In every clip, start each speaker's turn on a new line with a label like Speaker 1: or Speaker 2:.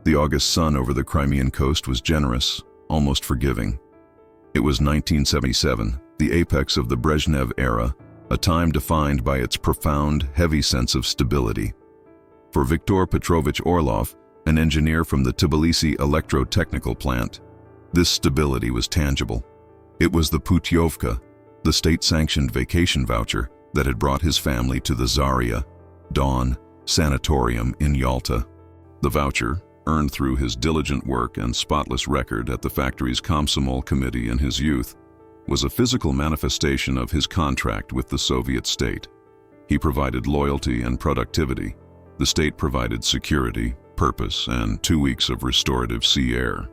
Speaker 1: The August sun over the Crimean coast was generous, almost forgiving. It was 1977, the apex of the Brezhnev era, a time defined by its profound, heavy sense of stability. For Viktor Petrovich Orlov, an engineer from the Tbilisi electro-technical plant, this stability was tangible. It was the Putyovka, the state-sanctioned vacation voucher that had brought his family to the Zarya, Dawn, Sanatorium in Yalta. The voucher, earned through his diligent work and spotless record at the factory's Komsomol committee in his youth, was a physical manifestation of his contract with the Soviet state. He provided loyalty and productivity. The state provided security, purpose, and 2 weeks of restorative sea air.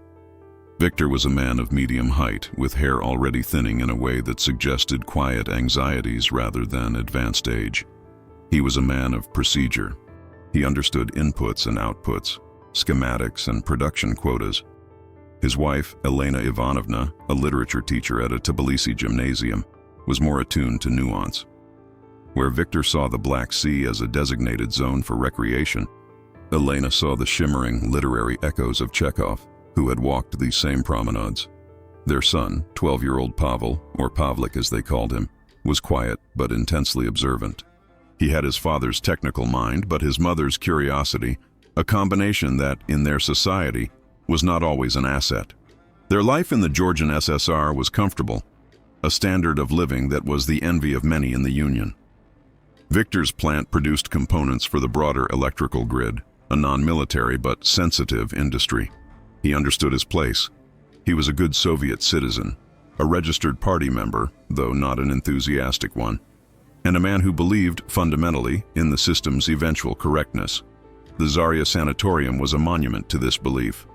Speaker 1: Viktor was a man of medium height, with hair already thinning in a way that suggested quiet anxieties rather than advanced age. He was a man of procedure. He understood inputs and outputs, schematics and production quotas. His wife, Elena Ivanovna, a literature teacher at a Tbilisi gymnasium, was more attuned to nuance. Where Viktor saw the Black Sea as a designated zone for recreation, Elena saw the shimmering literary echoes of Chekhov, who had walked these same promenades. Their son, 12-year-old Pavel, or Pavlik as they called him, was quiet but intensely observant. He had his father's technical mind, but his mother's curiosity, a combination that, in their society, was not always an asset. Their life in the Georgian SSR was comfortable, a standard of living that was the envy of many in the Union. Viktor's plant produced components for the broader electrical grid, a non-military but sensitive industry. He understood his place. He was a good Soviet citizen, a registered party member, though not an enthusiastic one, and a man who believed, fundamentally, in the system's eventual correctness. The Zarya Sanatorium was a monument to this belief.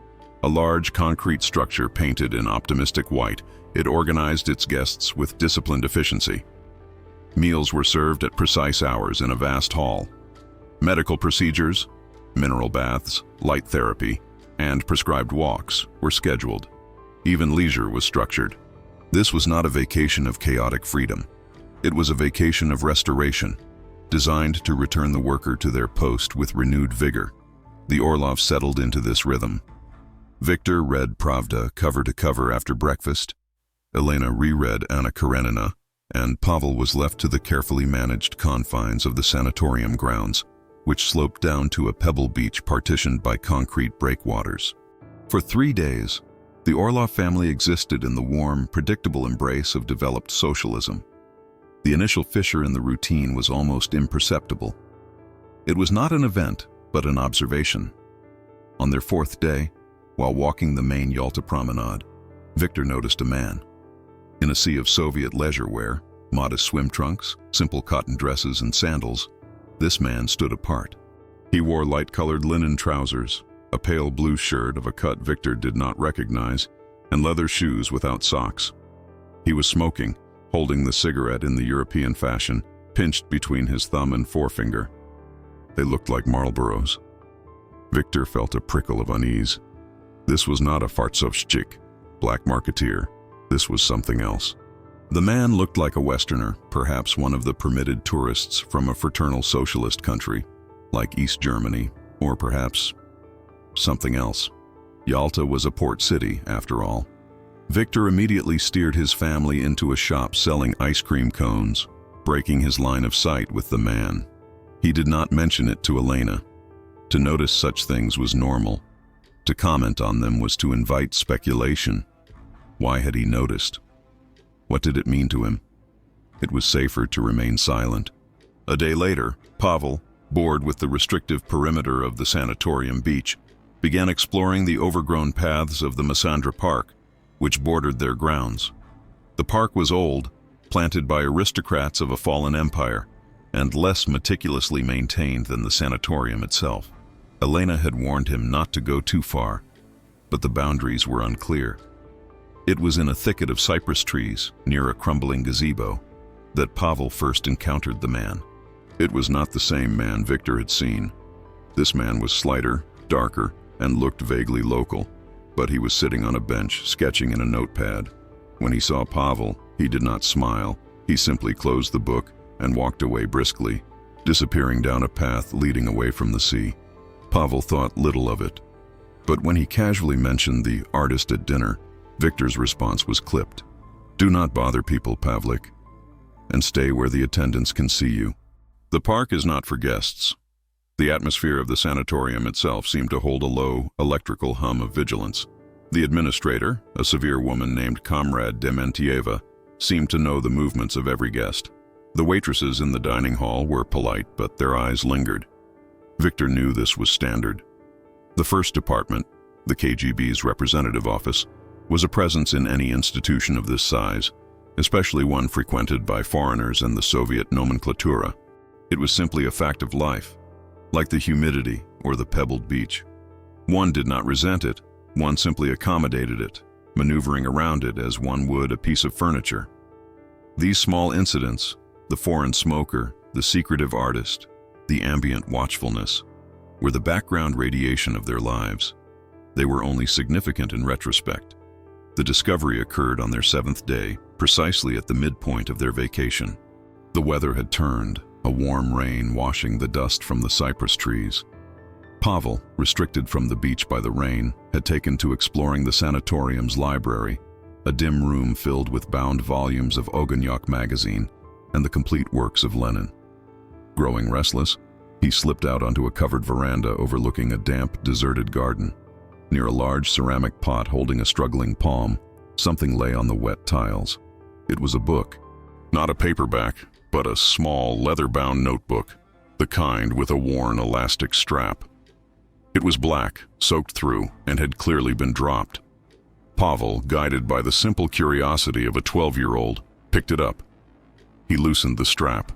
Speaker 1: A large concrete structure painted in optimistic white, it organized its guests with disciplined efficiency. Meals were served at precise hours in a vast hall. Medical procedures, mineral baths, light therapy, and prescribed walks were scheduled. Even leisure was structured. This was not a vacation of chaotic freedom. It was a vacation of restoration, designed to return the worker to their post with renewed vigor. The Orlovs settled into this rhythm. Viktor read Pravda cover to cover after breakfast. Elena reread Anna Karenina, and Pavel was left to the carefully managed confines of the sanatorium grounds, which sloped down to a pebble beach partitioned by concrete breakwaters. For 3 days, the Orlov family existed in the warm, predictable embrace of developed socialism. The initial fissure in the routine was almost imperceptible. It was not an event, but an observation. On their 4th day, while walking the main Yalta promenade, Viktor noticed a man. In a sea of Soviet leisure wear, modest swim trunks, simple cotton dresses, and sandals, this man stood apart. He wore light-colored linen trousers, a pale blue shirt of a cut Viktor did not recognize, and leather shoes without socks. He was smoking, holding the cigarette in the European fashion, pinched between his thumb and forefinger. They looked like Marlboros. Viktor felt a prickle of unease. This was not a Fartsovchik, black marketeer. This was something else. The man looked like a Westerner, perhaps one of the permitted tourists from a fraternal socialist country, like East Germany, or perhaps something else. Yalta was a port city, after all. Viktor immediately steered his family into a shop selling ice cream cones, breaking his line of sight with the man. He did not mention it to Elena. To notice such things was normal. To comment on them was to invite speculation. Why had he noticed? What did it mean to him? It was safer to remain silent. A day later, Pavel, bored with the restrictive perimeter of the sanatorium beach, began exploring the overgrown paths of the Massandra Park, which bordered their grounds. The park was old, planted by aristocrats of a fallen empire, and less meticulously maintained than the sanatorium itself. Elena had warned him not to go too far, but the boundaries were unclear. It was in a thicket of cypress trees, near a crumbling gazebo, that Pavel first encountered the man. It was not the same man Viktor had seen. This man was slighter, darker, and looked vaguely local, but he was sitting on a bench, sketching in a notepad. When he saw Pavel, he did not smile. He simply closed the book and walked away briskly, disappearing down a path leading away from the sea. Pavel thought little of it. But when he casually mentioned the artist at dinner, Victor's response was clipped. "Do not bother people, Pavlik, and stay where the attendants can see you." The park is not for guests. The atmosphere of the sanatorium itself seemed to hold a low, electrical hum of vigilance. The administrator, a severe woman named Comrade Dementieva, seemed to know the movements of every guest. The waitresses in the dining hall were polite, but their eyes lingered. Victor knew this was standard. The first department, the KGB's representative office, was a presence in any institution of this size, especially one frequented by foreigners and the Soviet nomenclatura. It was simply a fact of life, like the humidity or the pebbled beach. One did not resent it, one simply accommodated it, maneuvering around it as one would a piece of furniture. These small incidents, the foreign smoker, the secretive artist, the ambient watchfulness, were the background radiation of their lives. They were only significant in retrospect. The discovery occurred on their 7th day, precisely at the midpoint of their vacation. The weather had turned, a warm rain washing the dust from the cypress trees. Pavel, restricted from the beach by the rain, had taken to exploring the sanatorium's library, a dim room filled with bound volumes of Ogonyok magazine and the complete works of Lenin. Growing restless, he slipped out onto a covered veranda overlooking a damp, deserted garden. Near a large ceramic pot holding a struggling palm, something lay on the wet tiles. It was a book. Not a paperback, but a small, leather-bound notebook, the kind with a worn elastic strap. It was black, soaked through, and had clearly been dropped. Pavel, guided by the simple curiosity of a 12-year-old, picked it up. He loosened the strap.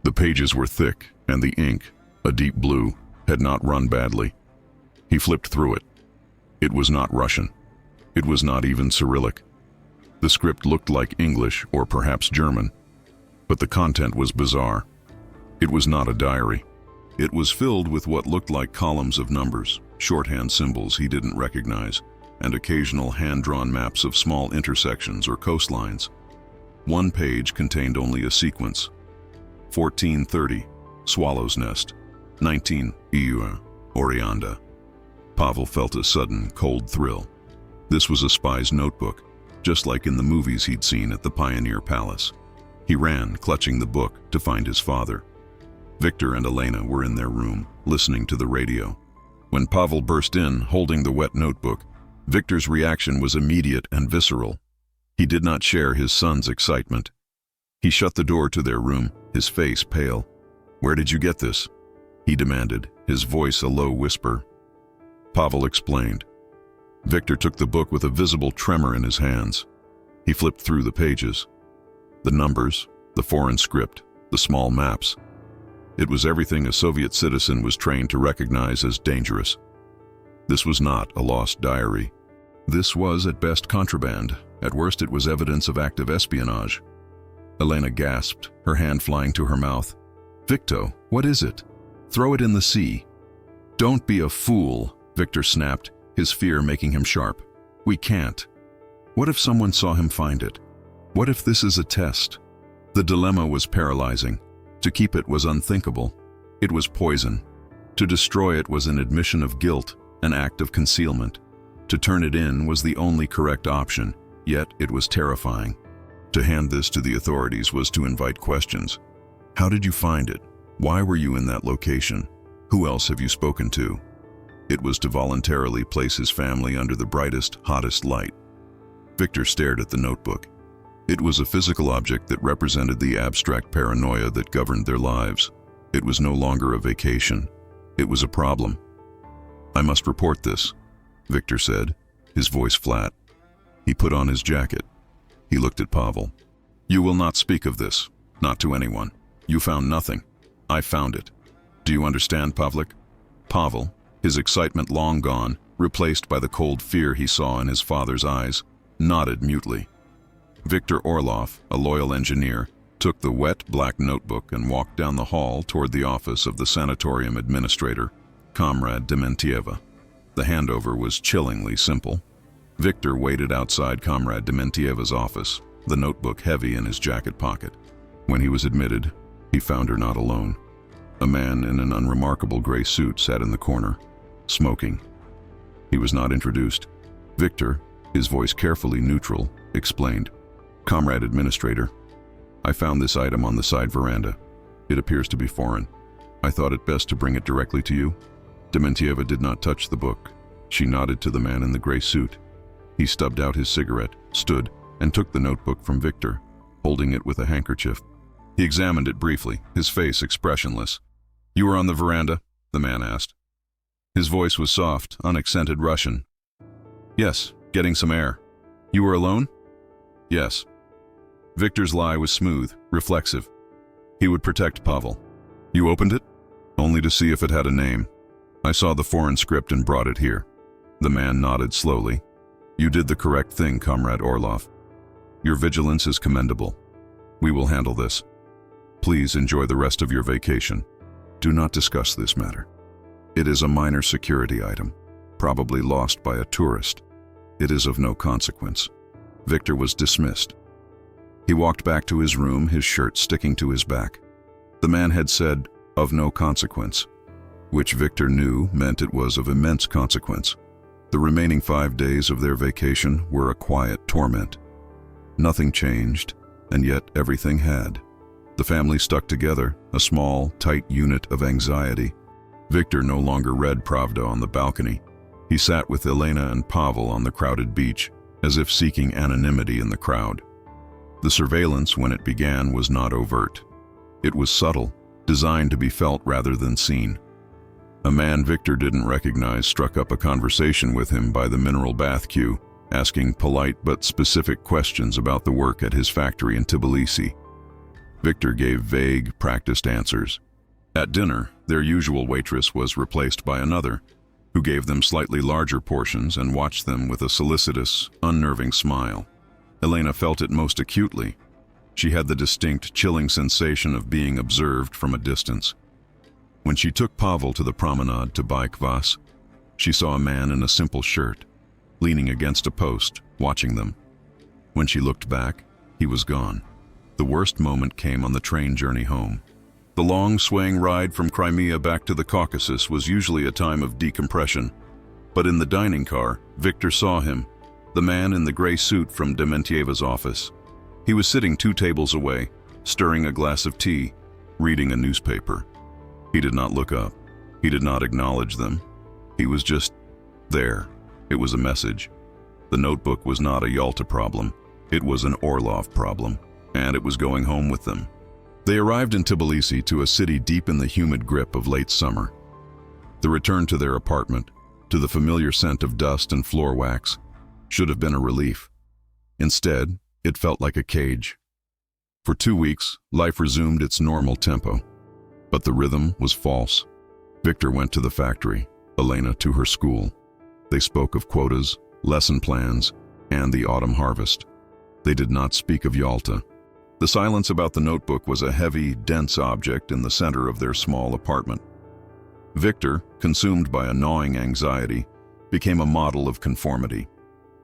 Speaker 1: The pages were thick, and the ink, a deep blue, had not run badly. He flipped through it. It was not Russian. It was not even Cyrillic. The script looked like English or perhaps German, but the content was bizarre. It was not a diary. It was filled with what looked like columns of numbers, shorthand symbols he didn't recognize, and occasional hand-drawn maps of small intersections or coastlines. One page contained only a sequence. 1430, Swallow's Nest. 19, Iua, Orianda. Pavel felt a sudden, cold thrill. This was a spy's notebook, just like in the movies he'd seen at the Pioneer Palace. He ran, clutching the book, to find his father. Victor and Elena were in their room, listening to the radio. When Pavel burst in, holding the wet notebook, Victor's reaction was immediate and visceral. He did not share his son's excitement. He shut the door to their room, his face pale. "Where did you get this?" he demanded, his voice a low whisper. Pavel explained. Victor took the book with a visible tremor in his hands. He flipped through the pages. The numbers, the foreign script, the small maps. It was everything a Soviet citizen was trained to recognize as dangerous. This was not a lost diary. This was at best contraband. At worst it was evidence of active espionage. Elena gasped, her hand flying to her mouth. "Victo, what is it? Throw it in the sea." "Don't be a fool," Victor snapped, his fear making him sharp. "We can't. What if someone saw him find it? What if this is a test?" The dilemma was paralyzing. To keep it was unthinkable. It was poison. To destroy it was an admission of guilt, an act of concealment. To turn it in was the only correct option, yet it was terrifying. To hand this to the authorities was to invite questions. How did you find it? Why were you in that location? Who else have you spoken to? It was to voluntarily place his family under the brightest, hottest light. Victor stared at the notebook. It was a physical object that represented the abstract paranoia that governed their lives. It was no longer a vacation. It was a problem. "I must report this," Victor said, his voice flat. He put on his jacket. He looked at Pavel. "You will not speak of this, not to anyone. You found nothing. I found it. Do you understand, Pavlik?" Pavel, his excitement long gone, replaced by the cold fear he saw in his father's eyes, nodded mutely. Viktor Orlov, a loyal engineer, took the wet black notebook and walked down the hall toward the office of the sanatorium administrator, Comrade Dementieva. The handover was chillingly simple. Victor waited outside Comrade Dementieva's office, the notebook heavy in his jacket pocket. When he was admitted, he found her not alone. A man in an unremarkable gray suit sat in the corner, smoking. He was not introduced. Victor, his voice carefully neutral, explained, "Comrade Administrator, I found this item on the side veranda. It appears to be foreign. I thought it best to bring it directly to you." Dementieva did not touch the book. She nodded to the man in the gray suit. He stubbed out his cigarette, stood, and took the notebook from Victor, holding it with a handkerchief. He examined it briefly, his face expressionless. "You were on the veranda?" the man asked. His voice was soft, unaccented Russian. "Yes, getting some air." "You were alone?" "Yes." Victor's lie was smooth, reflexive. He would protect Pavel. "You opened it?" "Only to see if it had a name. I saw the foreign script and brought it here." The man nodded slowly. "You did the correct thing, Comrade Orlov. Your vigilance is commendable. We will handle this. Please enjoy the rest of your vacation. Do not discuss this matter. It is a minor security item, probably lost by a tourist. It is of no consequence." Victor was dismissed. He walked back to his room, his shirt sticking to his back. The man had said, "of no consequence," which Victor knew meant it was of immense consequence. The remaining 5 days of their vacation were a quiet torment. Nothing changed, and yet everything had. The family stuck together, a small, tight unit of anxiety. Victor no longer read Pravda on the balcony. He sat with Elena and Pavel on the crowded beach, as if seeking anonymity in the crowd. The surveillance, when it began, was not overt. It was subtle, designed to be felt rather than seen. A man Victor didn't recognize struck up a conversation with him by the mineral bath queue, asking polite but specific questions about the work at his factory in Tbilisi. Victor gave vague, practiced answers. At dinner, their usual waitress was replaced by another, who gave them slightly larger portions and watched them with a solicitous, unnerving smile. Elena felt it most acutely. She had the distinct, chilling sensation of being observed from a distance. When she took Pavel to the promenade to buy kvass, she saw a man in a simple shirt, leaning against a post, watching them. When she looked back, he was gone. The worst moment came on the train journey home. The long, swaying ride from Crimea back to the Caucasus was usually a time of decompression. But in the dining car, Victor saw him, the man in the gray suit from Dementieva's office. He was sitting 2 tables away, stirring a glass of tea, reading a newspaper. He did not look up. He did not acknowledge them. He was just there. It was a message. The notebook was not a Yalta problem. It was an Orlov problem, and it was going home with them. They arrived in Tbilisi, to a city deep in the humid grip of late summer. The return to their apartment, to the familiar scent of dust and floor wax, should have been a relief. Instead, it felt like a cage. For 2 weeks, life resumed its normal tempo. But the rhythm was false. Victor went to the factory, Elena to her school. They spoke of quotas, lesson plans, and the autumn harvest. They did not speak of Yalta. The silence about the notebook was a heavy, dense object in the center of their small apartment. Victor, consumed by a gnawing anxiety, became a model of conformity.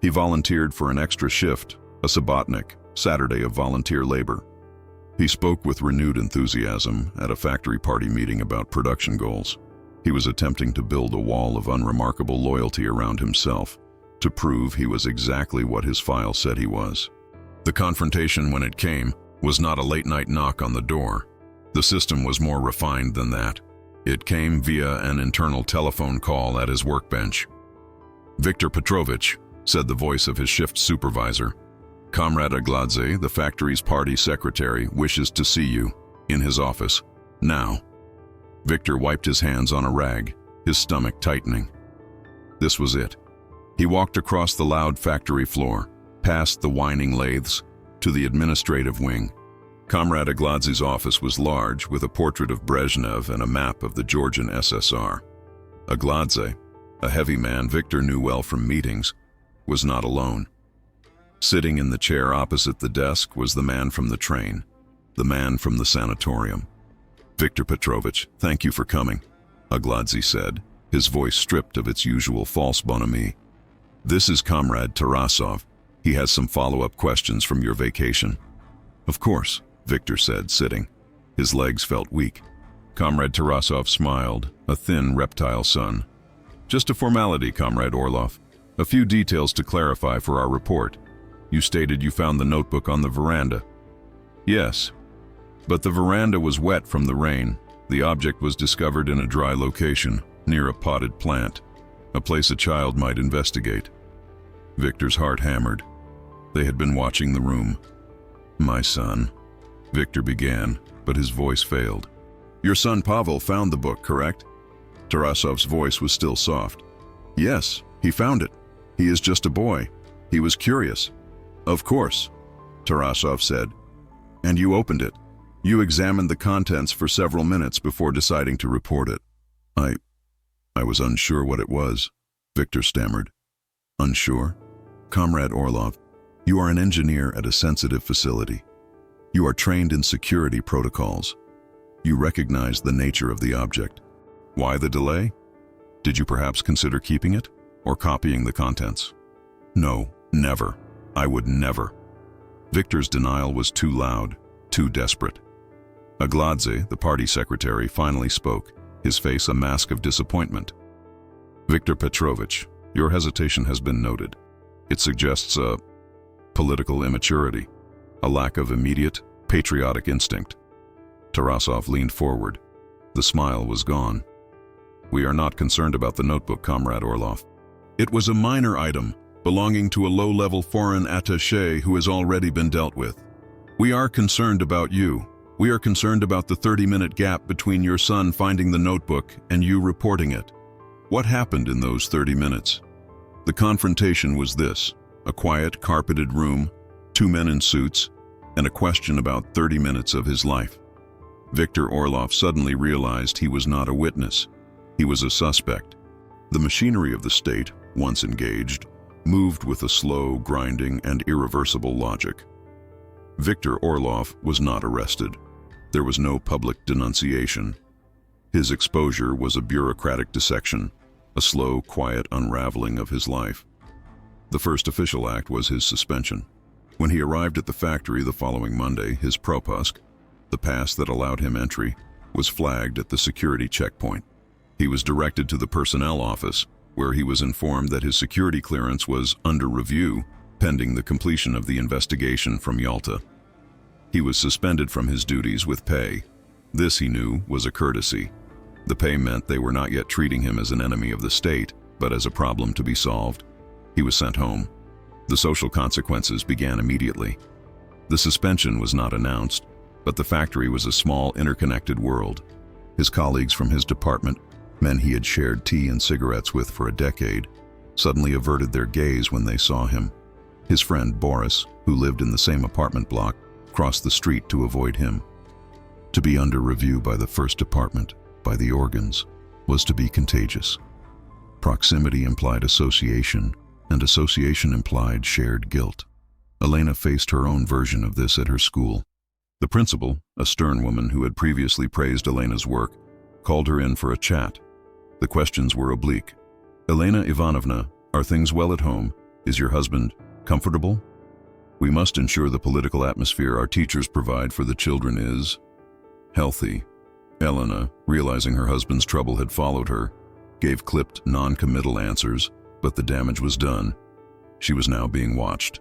Speaker 1: He volunteered for an extra shift, a sabbatnik, Saturday of volunteer labor. He spoke with renewed enthusiasm at a factory party meeting about production goals. He was attempting to build a wall of unremarkable loyalty around himself, to prove he was exactly what his file said he was. The confrontation, when it came, was not a late-night knock on the door. The system was more refined than that. It came via an internal telephone call at his workbench. "Viktor Petrovich," said the voice of his shift supervisor, "Comrade Agladze, the factory's party secretary, wishes to see you, in his office, now." Victor wiped his hands on a rag, his stomach tightening. This was it. He walked across the loud factory floor, past the whining lathes, to the administrative wing. Comrade Agladze's office was large, with a portrait of Brezhnev and a map of the Georgian SSR. Agladze, a heavy man Victor knew well from meetings, was not alone. Sitting in the chair opposite the desk was the man from the train, the man from the sanatorium. "Viktor Petrovich, thank you for coming," Agladze said, his voice stripped of its usual false bonhomie. "This is Comrade Tarasov. He has some follow-up questions from your vacation." "Of course," Victor said, sitting. His legs felt weak. Comrade Tarasov smiled, a thin reptile son. Just a formality, Comrade Orlov. A few details to clarify for our report. You stated you found the notebook on the veranda. Yes, but the veranda was wet from the rain. The object was discovered in a dry location, near a potted plant, a place a child might investigate. Victor's heart hammered. They had been watching the room. My son, Victor began, but his voice failed. Your son Pavel found the book, correct? Tarasov's voice was still soft. Yes, he found it. He is just a boy. He was curious. Of course, Tarasov said. And you opened it. You examined the contents for several minutes before deciding to report it. I was unsure what it was, Victor stammered. Unsure? Comrade Orlov, you are an engineer at a sensitive facility. You are trained in security protocols. You recognize the nature of the object. Why the delay? Did you perhaps consider keeping it or copying the contents? No, never. I would never. Victor's denial was too loud, too desperate. Agladze, the party secretary, finally spoke, his face a mask of disappointment. Viktor Petrovich, your hesitation has been noted. It suggests a political immaturity, a lack of immediate, patriotic instinct. Tarasov leaned forward. The smile was gone. We are not concerned about the notebook, Comrade Orlov. It was a minor item, belonging to a low-level foreign attaché who has already been dealt with. We are concerned about you. We are concerned about the 30-minute gap between your son finding the notebook and you reporting it. What happened in those 30 minutes? The confrontation was this: a quiet, carpeted room, 2 men in suits, and a question about 30 minutes of his life. Viktor Orlov suddenly realized he was not a witness. He was a suspect. The machinery of the state, once engaged, moved with a slow, grinding, and irreversible logic. Viktor Orlov was not arrested. There was no public denunciation. His exposure was a bureaucratic dissection, a slow, quiet unraveling of his life. The first official act was his suspension. When he arrived at the factory the following Monday, his propusque, the pass that allowed him entry, was flagged at the security checkpoint. He was directed to the personnel office, where he was informed that his security clearance was under review, pending the completion of the investigation from Yalta. He was suspended from his duties with pay. This, he knew, was a courtesy. The pay meant they were not yet treating him as an enemy of the state, but as a problem to be solved. He was sent home. The social consequences began immediately. The suspension was not announced, but the factory was a small, interconnected world. His colleagues from his department, men he had shared tea and cigarettes with for a decade, suddenly averted their gaze when they saw him. His friend Boris, who lived in the same apartment block, crossed the street to avoid him. To be under review by the first department, by the organs, was to be contagious. Proximity implied association, and association implied shared guilt. Elena faced her own version of this at her school. The principal, a stern woman who had previously praised Elena's work, called her in for a chat. The questions were oblique. Elena Ivanovna, are things well at home? Is your husband comfortable? We must ensure the political atmosphere our teachers provide for the children is healthy. Elena, realizing her husband's trouble had followed her, gave clipped, non-committal answers, but the damage was done. She was now being watched.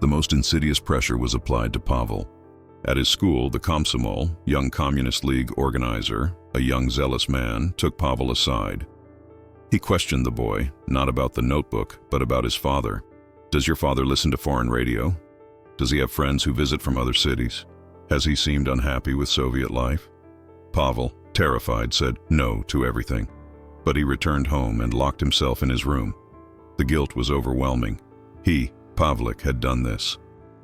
Speaker 1: The most insidious pressure was applied to Pavel. At his school, the Komsomol, young Communist League organizer, a young zealous man, took Pavel aside. He questioned the boy, not about the notebook, but about his father. Does your father listen to foreign radio? Does he have friends who visit from other cities? Has he seemed unhappy with Soviet life? Pavel, terrified, said no to everything. But he returned home and locked himself in his room. The guilt was overwhelming. He, Pavlik, had done this.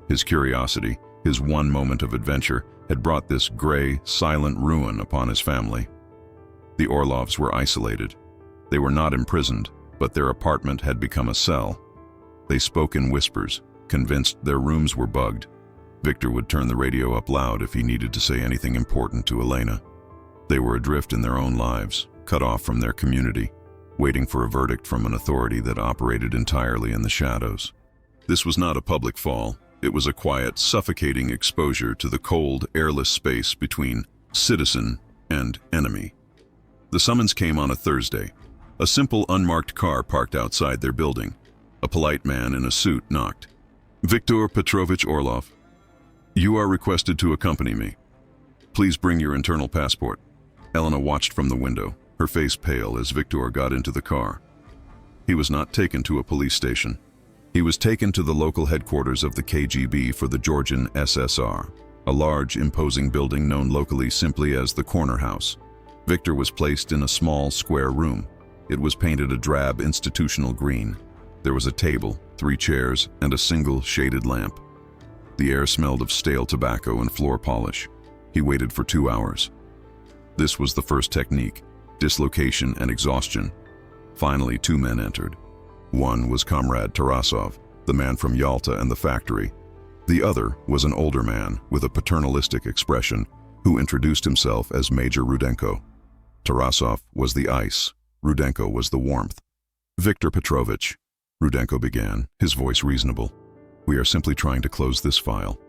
Speaker 1: His curiosity, his one moment of adventure, had brought this gray, silent ruin upon his family. The Orlovs were isolated. They were not imprisoned, but their apartment had become a cell. They spoke in whispers, convinced their rooms were bugged. Victor would turn the radio up loud if he needed to say anything important to Elena. They were adrift in their own lives, cut off from their community, waiting for a verdict from an authority that operated entirely in the shadows. This was not a public fall. It was a quiet, suffocating exposure to the cold, airless space between citizen and enemy. The summons came on a Thursday, A simple unmarked car parked outside their building. A polite man in a suit knocked. "Viktor Petrovich Orlov, you are requested to accompany me. Please bring your internal passport." Elena watched from the window, her face pale as Viktor got into the car. He was not taken to a police station. He was taken to the local headquarters of the KGB for the Georgian SSR, a large, imposing building known locally simply as the Corner House. Viktor was placed in a small, square room. It was painted a drab institutional green. There was a table, 3 chairs, and a single shaded lamp. The air smelled of stale tobacco and floor polish. He waited for 2 hours. This was the first technique, dislocation and exhaustion. Finally, 2 men entered. One was Comrade Tarasov, the man from Yalta and the factory. The other was an older man with a paternalistic expression who introduced himself as Major Rudenko. Tarasov was the ice, Rudenko was the warmth. "Viktor Petrovich," Rudenko began, his voice reasonable. "We are simply trying to close this file.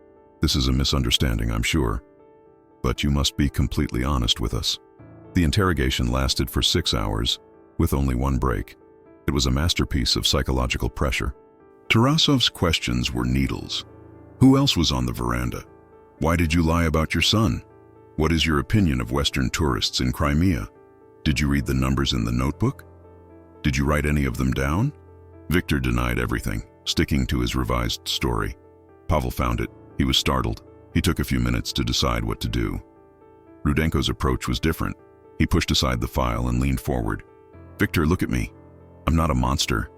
Speaker 1: This is a misunderstanding, I'm sure. But you must be completely honest with us." The interrogation lasted for 6 hours, with only 1 break. It was a masterpiece of psychological pressure. Tarasov's questions were needles. Who else was on the veranda? Why did you lie about your son? What is your opinion of Western tourists in Crimea? Did you read the numbers in the notebook? Did you write any of them down? Viktor denied everything, sticking to his revised story. Pavel found it. He was startled. He took a few minutes to decide what to do. Rudenko's approach was different. He pushed aside the file and leaned forward. "Viktor, look at me. I'm not a monster.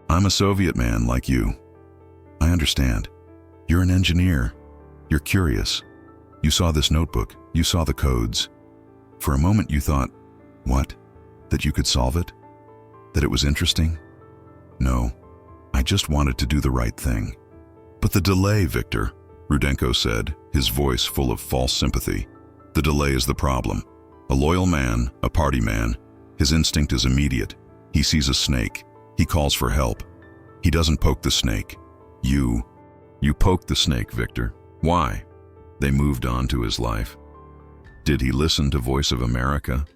Speaker 1: I'm a Soviet man like you. I understand. You're an engineer. You're curious. You saw this notebook. You saw the codes. For a moment you thought, what? That you could solve it? That it was interesting? No, I just wanted to do the right thing." "But the delay, Viktor," Rudenko said, his voice full of false sympathy. "The delay is the problem. A loyal man, a party man, his instinct is immediate. He sees a snake. He calls for help. He doesn't poke the snake. You poked the snake, Viktor. Why?" They moved on to his life. Did he listen to Voice of America?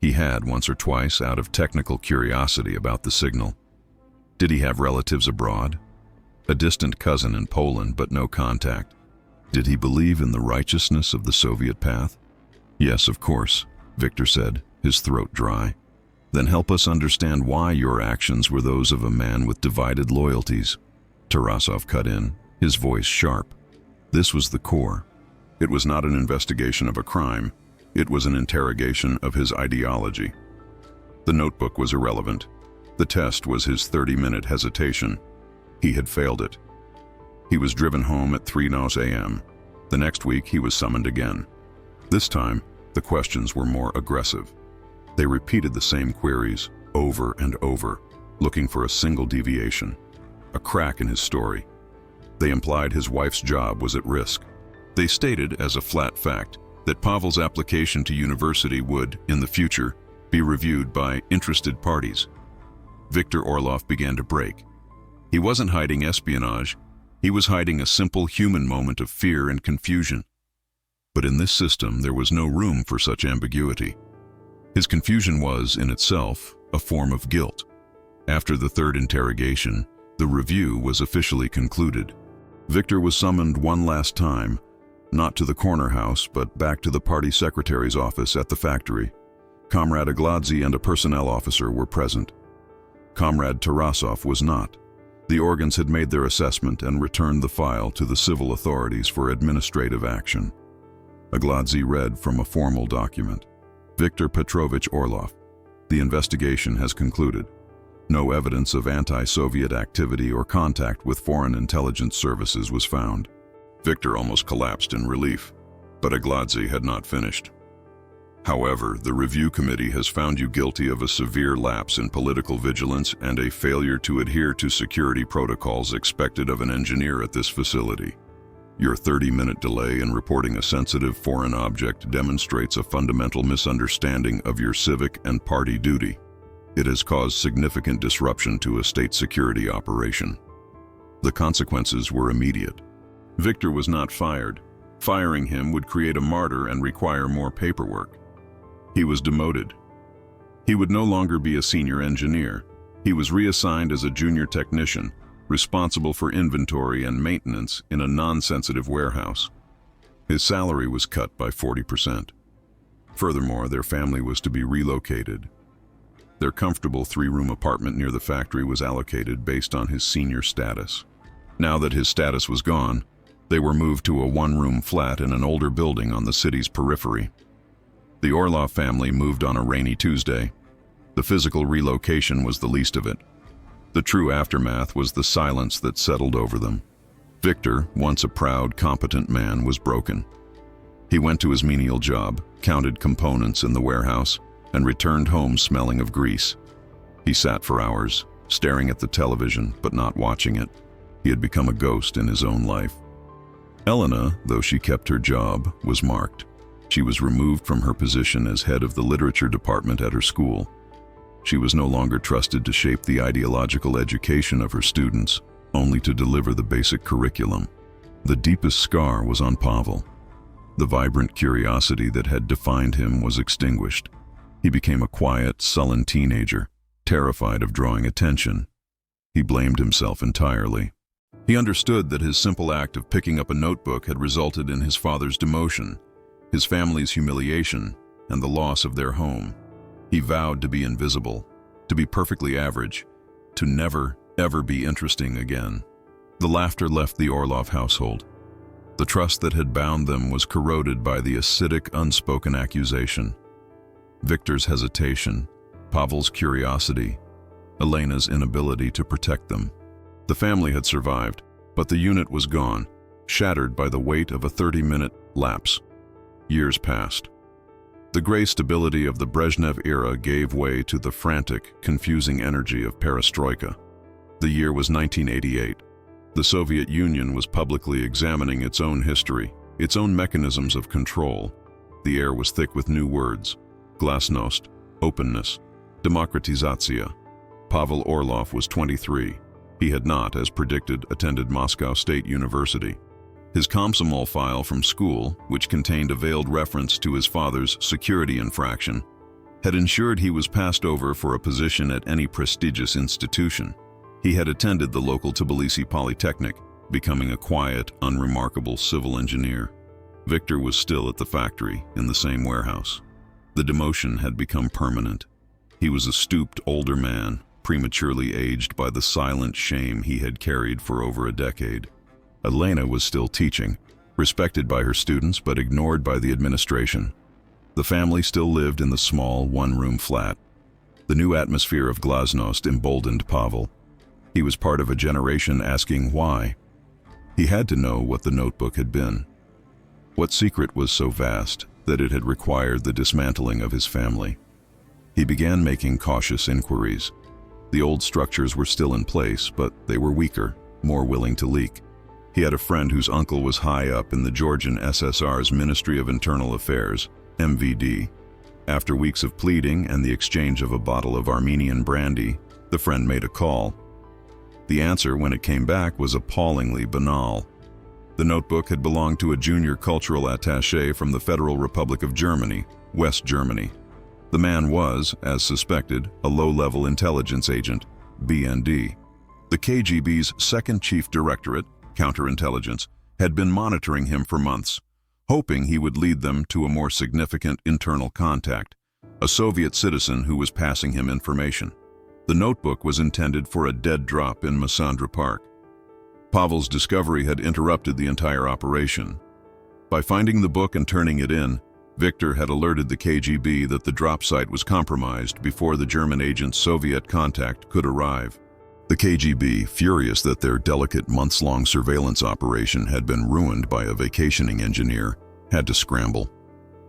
Speaker 1: He had once or twice out of technical curiosity about the signal. Did he have relatives abroad? A distant cousin in Poland, but no contact. Did he believe in the righteousness of the Soviet path? "Yes, of course," Viktor said, his throat dry. "Then help us understand why your actions were those of a man with divided loyalties." Tarasov cut in, his voice sharp. This was the core. It was not an investigation of a crime. It was an interrogation of his ideology. The notebook was irrelevant. The test was his 30-minute hesitation. He had failed it. He was driven home at 3:00 a.m. The next week he was summoned again. This time, the questions were more aggressive. They repeated the same queries over and over, looking for a single deviation, a crack in his story. They implied his wife's job was at risk. They stated as a flat fact that Pavel's application to university would, in the future, be reviewed by interested parties. Viktor Orlov began to break. He wasn't hiding espionage. He was hiding a simple human moment of fear and confusion. But in this system, there was no room for such ambiguity. His confusion was, in itself, a form of guilt. After the 3rd interrogation, the review was officially concluded. Viktor was summoned one last time, not to the corner house, but back to the party secretary's office at the factory. Comrade Agladze and a personnel officer were present. Comrade Tarasov was not. The organs had made their assessment and returned the file to the civil authorities for administrative action. Agladze read from a formal document. "Viktor Petrovich Orlov, the investigation has concluded. No evidence of anti-Soviet activity or contact with foreign intelligence services was found." Viktor almost collapsed in relief, but Agladze had not finished. "However, the review committee has found you guilty of a severe lapse in political vigilance and a failure to adhere to security protocols expected of an engineer at this facility. Your 30-minute delay in reporting a sensitive foreign object demonstrates a fundamental misunderstanding of your civic and party duty. It has caused significant disruption to a state security operation." The consequences were immediate. Viktor was not fired. Firing him would create a martyr and require more paperwork. He was demoted. He would no longer be a senior engineer. He was reassigned as a junior technician, responsible for inventory and maintenance in a non-sensitive warehouse. His salary was cut by 40%. Furthermore, their family was to be relocated. Their comfortable 3-room apartment near the factory was allocated based on his senior status. Now that his status was gone, they were moved to a 1-room flat in an older building on the city's periphery. The Orlov family moved on a rainy Tuesday. The physical relocation was the least of it. The true aftermath was the silence that settled over them. Victor, once a proud, competent man, was broken. He went to his menial job, counted components in the warehouse, and returned home smelling of grease. He sat for hours, staring at the television but not watching it. He had become a ghost in his own life. Elena, though she kept her job, was marked. She was removed from her position as head of the literature department at her school. She was no longer trusted to shape the ideological education of her students, only to deliver the basic curriculum. The deepest scar was on Pavel. The vibrant curiosity that had defined him was extinguished. He became a quiet, sullen teenager, terrified of drawing attention. He blamed himself entirely. He understood that his simple act of picking up a notebook had resulted in his father's demotion, his family's humiliation, and the loss of their home. He vowed to be invisible, to be perfectly average, to never, ever be interesting again. The laughter left the Orlov household. The trust that had bound them was corroded by the acidic, unspoken accusation. Victor's hesitation, Pavel's curiosity, Elena's inability to protect them. The family had survived, but the unit was gone, shattered by the weight of a 30-minute lapse. Years passed. The gray stability of the Brezhnev era gave way to the frantic, confusing energy of perestroika. The year was 1988. The Soviet Union was publicly examining its own history, its own mechanisms of control. The air was thick with new words: glasnost, openness, demokratizatsiya. Pavel Orlov was 23. He had not, as predicted, attended Moscow State University. His Komsomol file from school, which contained a veiled reference to his father's security infraction, had ensured he was passed over for a position at any prestigious institution. He had attended the local Tbilisi Polytechnic, becoming a quiet, unremarkable civil engineer. Victor was still at the factory, in the same warehouse. The demotion had become permanent. He was a stooped older man, prematurely aged by the silent shame he had carried for over a decade. Elena was still teaching, respected by her students but ignored by the administration. The family still lived in the small, 1-room flat. The new atmosphere of glasnost emboldened Pavel. He was part of a generation asking why. He had to know what the notebook had been. What secret was so vast that it had required the dismantling of his family? He began making cautious inquiries. The old structures were still in place, but they were weaker, more willing to leak. He had a friend whose uncle was high up in the Georgian SSR's Ministry of Internal Affairs, MVD. After weeks of pleading and the exchange of a bottle of Armenian brandy, the friend made a call. The answer, when it came back, was appallingly banal. The notebook had belonged to a junior cultural attaché from the Federal Republic of Germany, West Germany. The man was, as suspected, a low-level intelligence agent, BND. The KGB's second chief directorate, counterintelligence, had been monitoring him for months, hoping he would lead them to a more significant internal contact, a Soviet citizen who was passing him information. The notebook was intended for a dead drop in Massandra Park. Pavel's discovery had interrupted the entire operation. By finding the book and turning it in, Victor had alerted the KGB that the drop site was compromised before the German agent's Soviet contact could arrive. The KGB, furious that their delicate months-long surveillance operation had been ruined by a vacationing engineer, had to scramble.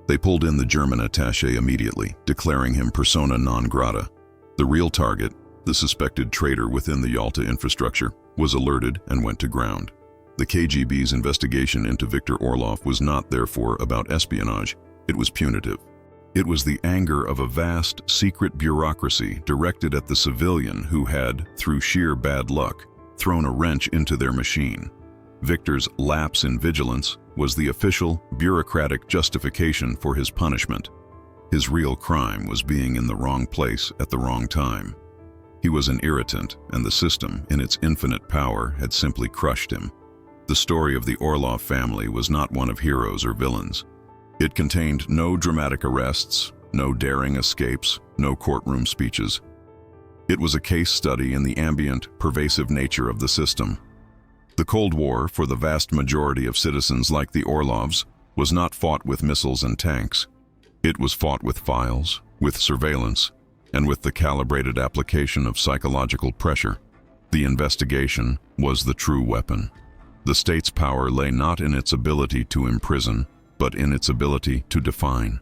Speaker 1: They pulled in the German attaché immediately, declaring him persona non grata. The real target, the suspected traitor within the Yalta infrastructure, was alerted and went to ground. The KGB's investigation into Viktor Orlov was not, therefore, about espionage. It was punitive. It was the anger of a vast, secret bureaucracy directed at the civilian who had, through sheer bad luck, thrown a wrench into their machine. Victor's lapse in vigilance was the official, bureaucratic justification for his punishment. His real crime was being in the wrong place at the wrong time. He was an irritant, and the system, in its infinite power, had simply crushed him. The story of the Orlov family was not one of heroes or villains. It contained no dramatic arrests, no daring escapes, no courtroom speeches. It was a case study in the ambient, pervasive nature of the system. The Cold War, for the vast majority of citizens like the Orlovs, was not fought with missiles and tanks. It was fought with files, with surveillance, and with the calibrated application of psychological pressure. The investigation was the true weapon. The state's power lay not in its ability to imprison, but in its ability to define.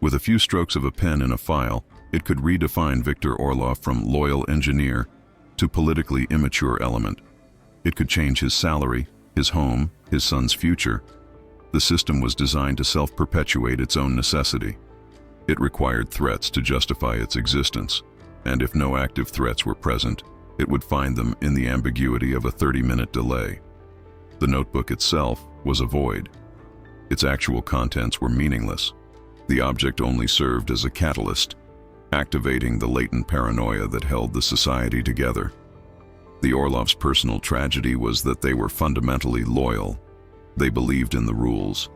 Speaker 1: With a few strokes of a pen in a file, it could redefine Viktor Orlov from loyal engineer to politically immature element. It could change his salary, his home, his son's future. The system was designed to self-perpetuate its own necessity. It required threats to justify its existence, and if no active threats were present, it would find them in the ambiguity of a 30-minute delay. The notebook itself was a void. Its actual contents were meaningless. The object only served as a catalyst, activating the latent paranoia that held the society together. The Orlovs' personal tragedy was that they were fundamentally loyal. They believed in the rules.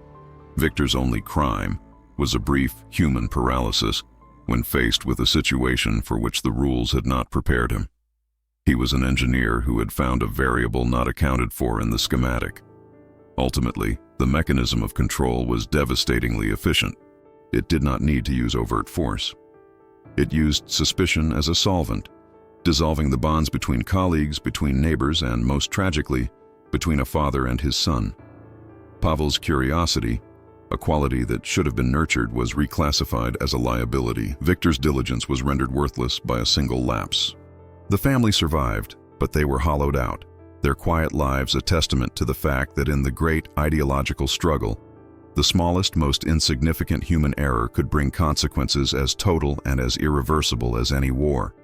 Speaker 1: Viktor's only crime was a brief human paralysis when faced with a situation for which the rules had not prepared him. He was an engineer who had found a variable not accounted for in the schematic. Ultimately, the mechanism of control was devastatingly efficient. It did not need to use overt force. It used suspicion as a solvent, dissolving the bonds between colleagues, between neighbors, and, most tragically, between a father and his son. Pavel's curiosity, a quality that should have been nurtured, was reclassified as a liability. Viktor's diligence was rendered worthless by a single lapse. The family survived, but they were hollowed out, their quiet lives a testament to the fact that in the great ideological struggle, the smallest, most insignificant human error could bring consequences as total and as irreversible as any war.